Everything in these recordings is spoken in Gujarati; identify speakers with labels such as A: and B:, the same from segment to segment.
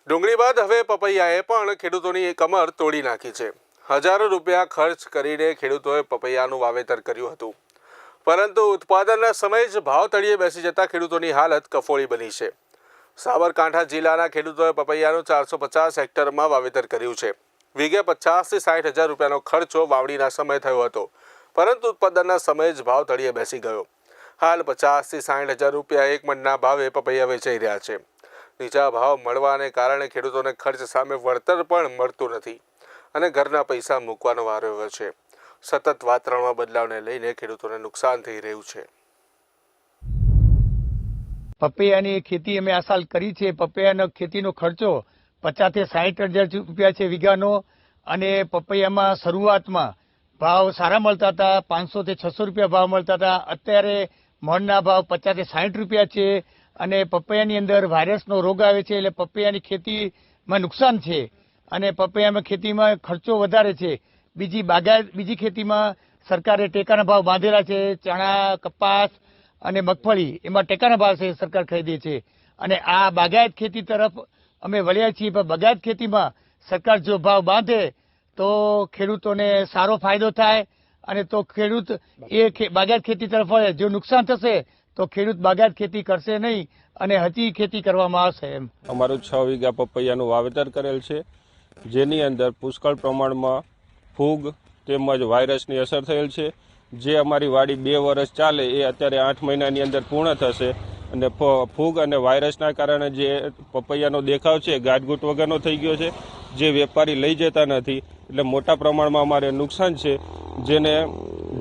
A: ડુંગળી બાદ હવે પપૈયાએ પણ ખેડૂતોની કમર તોડી નાખી છે। હજારો રૂપિયા ખર્ચ કરીને ખેડૂતોએ પપૈયાનું વાવેતર કર્યું હતું, પરંતુ ઉત્પાદનના સમયે જ ભાવ તળિયે બેસી જતા ખેડૂતોની હાલત કફોડી બની છે। સાબરકાંઠા જિલ્લાના ખેડૂતોએ પપૈયાનું 450 હેક્ટરમાં વાવેતર કર્યું છે। વીઘે 50 થી 60 હજાર રૂપિયાનો ખર્ચો વાવણીના સમયે થયો હતો, પરંતુ ઉત્પાદનના સમયે જ ભાવ તળિયે બેસી ગયો। હાલ 50 થી 60 હજાર રૂપિયા એક મણના ભાવે પપૈયા વેચાઈ રહ્યા છે। નીચા ભાવ મળવાને કારણે ખેડૂતોને ખર્ચ સામે વળતર પણ મળતું નથી અને ઘરના પૈસા મૂકવાનો વારો આવ્યો છે। સતત વાતાવરણમાં બદલાવને લઈને ખેડૂતોને નુકસાન થઈ રહ્યું છે।
B: પપૈયાની ખેતી અમે આ સાલ કરી છે। પપૈયાનો ખેતીનો ખર્ચો 50 થી 60 હજાર રૂપિયા છે વીઘાનો, અને પપૈયામાં શરૂઆતમાં ભાવ સારા મળતા હતા, 500 થી 600 રૂપિયા ભાવ મળતા હતા। અત્યારે મણના ભાવ 50 થી 60 રૂપિયા છે, અને પપૈયાની અંદર વાયરસનો રોગ આવે છે, એટલે પપૈયાની ખેતીમાં નુકસાન છે, અને પપૈયામાં ખેતીમાં ખર્ચો વધારે છે। બીજી ખેતીમાં સરકારે ટેકાના ભાવ બાંધેલા છે। ચણા, કપાસ અને મગફળી એમાં ટેકાના ભાવ છે, સરકાર ખરીદે છે, અને આ બાગાયત ખેતી તરફ અમે વળ્યા છીએ। પણ બાગાયત ખેતીમાં સરકાર જો ભાવ બાંધે તો ખેડૂતોને સારો ફાયદો થાય, અને તો ખેડૂત બાગાયત ખેતી તરફ વળે। જો નુકસાન થશે તો ખેડૂત બાગાયત ખેતી કરશે નહીં, અને હજી ખેતી કરવામાં આવશે।
C: અમારું 6 વીઘા પપૈયાનું વાવેતર કરેલ છે, જેની અંદર પુષ્કળ પ્રમાણમાં ફૂગ તેમજ વાયરસની અસર થયેલ છે। જે અમારી વાડી 2 વર્ષ ચાલે એ અત્યારે 8 મહિનાની અંદર પૂર્ણ થશે, અને ફૂગ અને વાયરસના કારણે જે પપૈયાનો દેખાવ છે ગાંઠગૂંઠ વગરનો થઈ ગયો છે, જે વેપારી લઈ જતા નથી, એટલે મોટા પ્રમાણમાં અમારે નુકસાન છે, જેને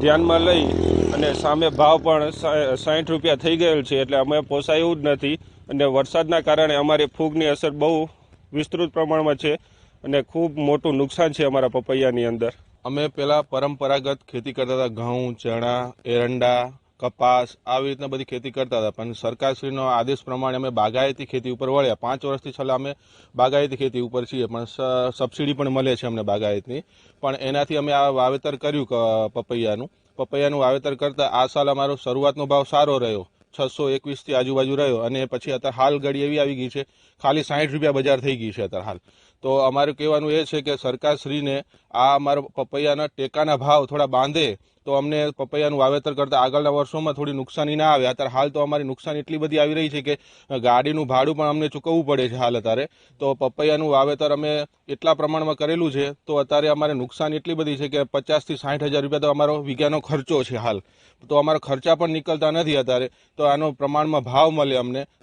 C: ધ્યાનમાં લઈ અને સામે ભાવ પણ 60 રૂપિયા થઈ ગયેલ છે, એટલે અમે પોસાય એવું જ નથી, અને વરસાદના કારણે અમારી ફૂગની અસર બહુ વિસ્તૃત પ્રમાણમાં છે, અને ખૂબ મોટું નુકસાન છે અમારા પપૈયાની અંદર।
D: અમે પહેલા પરંપરાગત ખેતી કરતા હતા, ઘઉં, ચણા, એરંડા, કપાસ, આવી રીતના બધી ખેતી કરતા હતા, પણ સરકારશ્રીનો આદેશ પ્રમાણે અમે બાગાયતી ખેતી ઉપર વળ્યા। 5 વર્ષથી છેલ્લા અમે બાગાયતી ખેતી ઉપર છીએ, પણ સબસિડી પણ મળે છે અમને બાગાયતની, પણ એનાથી અમે આ વાવેતર કર્યું પપૈયાનું વાવેતર કરતા આ સાલ અમારો શરૂઆતનો ભાવ સારો રહ્યો, 621 થી આજુબાજુ રહ્યો, અને પછી અત્યારે હાલ ઘડી એવી આવી ગઈ છે ખાલી 60 રૂપિયા બજાર થઈ ગઈ છે અત્યારે હાલ। તો અમારું કહેવાનું એ છે કે સરકારશ્રીને આ અમારો પપૈયાના ટેકાના ભાવ થોડા બાંધે તો અમને પપૈયાનું વાવેતર કરતા આગળના વર્ષોમાં થોડી નુકસાની ના આવે। અત્યારે હાલ તો અમારી નુકસાન એટલી બધી આવી રહી છે કે ગાડીનું ભાડું પણ અમને ચૂકવવું પડે છે હાલ અત્યારે। તો પપૈયાનું વાવેતર અમે એટલા પ્રમાણમાં કરેલું છે, તો અત્યારે અમારે નુકસાન એટલી બધી છે કે 50 થી 60 હજાર રૂપિયા તો અમારો વીઘાનો ખર્ચો છે હાલ, તો અમારો ખર્ચા પણ નીકળતા નથી અત્યારે। તો આનો પ્રમાણમાં ભાવ મળે અમને